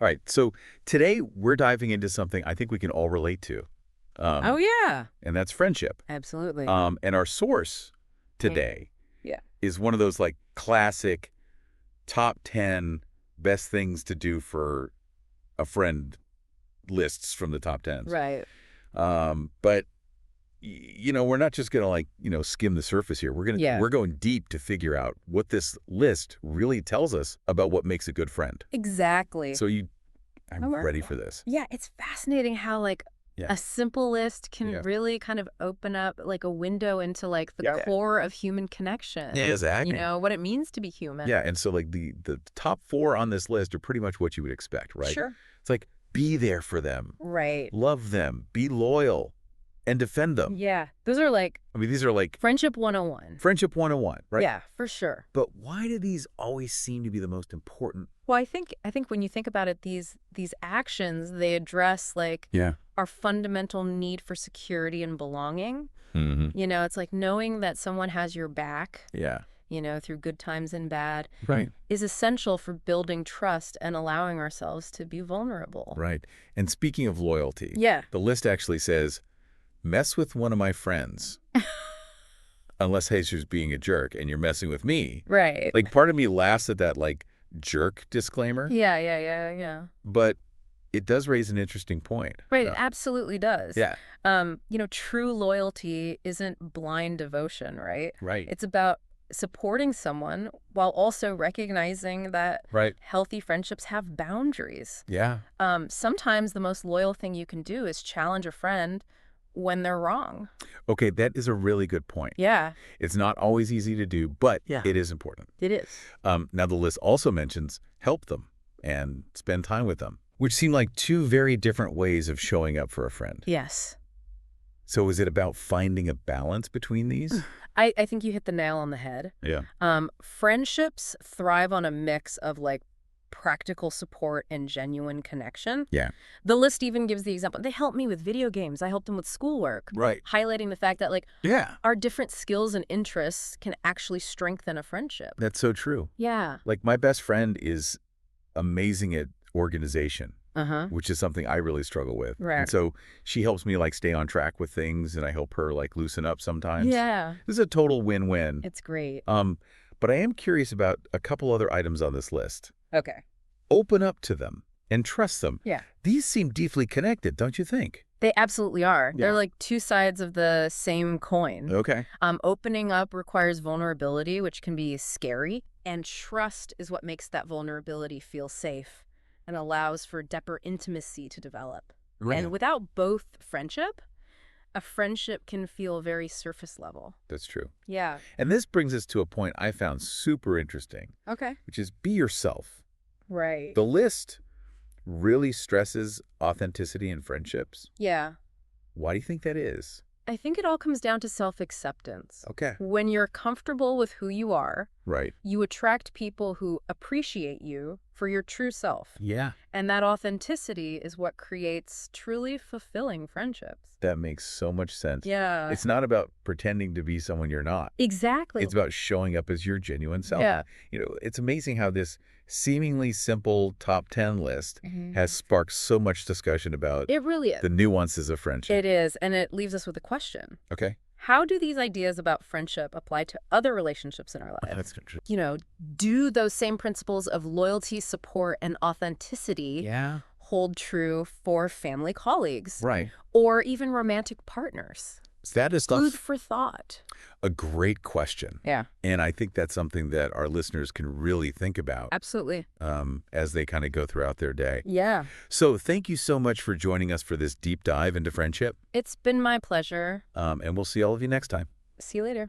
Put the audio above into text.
All right. So today we're diving into something I think we can all relate to, Oh, yeah. and that's friendship. Absolutely. And our source Okay. today Yeah. is one of those like classic top 10 best things to do for a friend lists from the top tens. Right. But we're not just gonna skim the surface here. Yeah. We're going deep to figure out what this list really tells us about what makes a good friend. Exactly. So I'm Oh, we're- ready for this. Yeah, it's fascinating how Yeah. a simple list can Yeah. really kind of open up a window into the Yeah. core of human connection. Exactly. What it means to be human. Yeah, and so the top four on this list are pretty much what you would expect, right? Sure. It's like be there for them, Right. love them, be loyal, and defend them. Yeah. Those are I mean, these are like friendship 101. friendship 101, right? Yeah, for sure. But why do these always seem to be the most important? Well, I think when you think about it, these actions, they address Yeah. our fundamental need for security and belonging. Mm-hmm. It's like knowing that someone has your back, Yeah. through good times and bad, Right. is essential for building trust and allowing ourselves to be vulnerable. Right. And speaking of loyalty, Yeah. the list actually says, mess with one of my friends. Unless Jesus being a jerk and you're messing with me. Right. Like part of me laughs at that jerk disclaimer, Yeah. but it does raise an interesting point. Right. It absolutely does. Yeah. True loyalty isn't blind devotion, right? Right. It's about supporting someone while also recognizing that Right. healthy friendships have boundaries. Yeah. Sometimes the most loyal thing you can do is challenge a friend when they're wrong. Okay, that is a really good point. Yeah, It's not always easy to do, but Yeah. it is important. it is. Now, the list also mentions help them and spend time with them, which seem like two very different ways of showing up for a friend. Yes. So is it about finding a balance between these? I think you hit the nail on the head. Yeah. Friendships thrive on a mix of practical support and genuine connection. Yeah. The list even gives the example. They help me with video games. I help them with schoolwork. Right. Highlighting the fact that Yeah. our different skills and interests can actually strengthen a friendship. That's so true. Yeah. Like my best friend is amazing at organization, Uh-huh. which is something I really struggle with. Right. And so she helps me stay on track with things, and I help her loosen up sometimes. Yeah. This is a total win-win. It's great. But I am curious about a couple other items on this list. Okay. Open up to them and trust them. Yeah. These seem deeply connected, don't you think? They absolutely are. Yeah. They're two sides of the same coin. Okay. Opening up requires vulnerability, which can be scary, and trust is what makes that vulnerability feel safe and allows for deeper intimacy to develop. And without both a friendship can feel very surface level. That's true. Yeah. And this brings us to a point I found super interesting, Okay. which is be yourself. Right. The list really stresses authenticity in friendships. Yeah. Why do you think that is? I think it all comes down to self-acceptance. Okay. When you're comfortable with who you are, Right. you attract people who appreciate you for your true self. Yeah. And that authenticity is what creates truly fulfilling friendships. That makes so much sense. Yeah. It's not about pretending to be someone you're not. Exactly. It's about showing up as your genuine self. Yeah. It's amazing how this seemingly simple top 10 list Mhm. has sparked so much discussion about It really is. the nuances of friendship. It is. And it leaves us with a question. Okay. How do these ideas about friendship apply to other relationships in our lives? That's interesting. Do those same principles of loyalty, support, and authenticity Yeah. hold true for family colleagues Right. or even romantic partners? That is Food for thought. a great question. Yeah, And I think that's something that our listeners can really think about absolutely. as they kind of go throughout their day. Yeah. So thank you so much for joining us for this deep dive into friendship. It's been my pleasure. And we'll see all of you next time. See you later.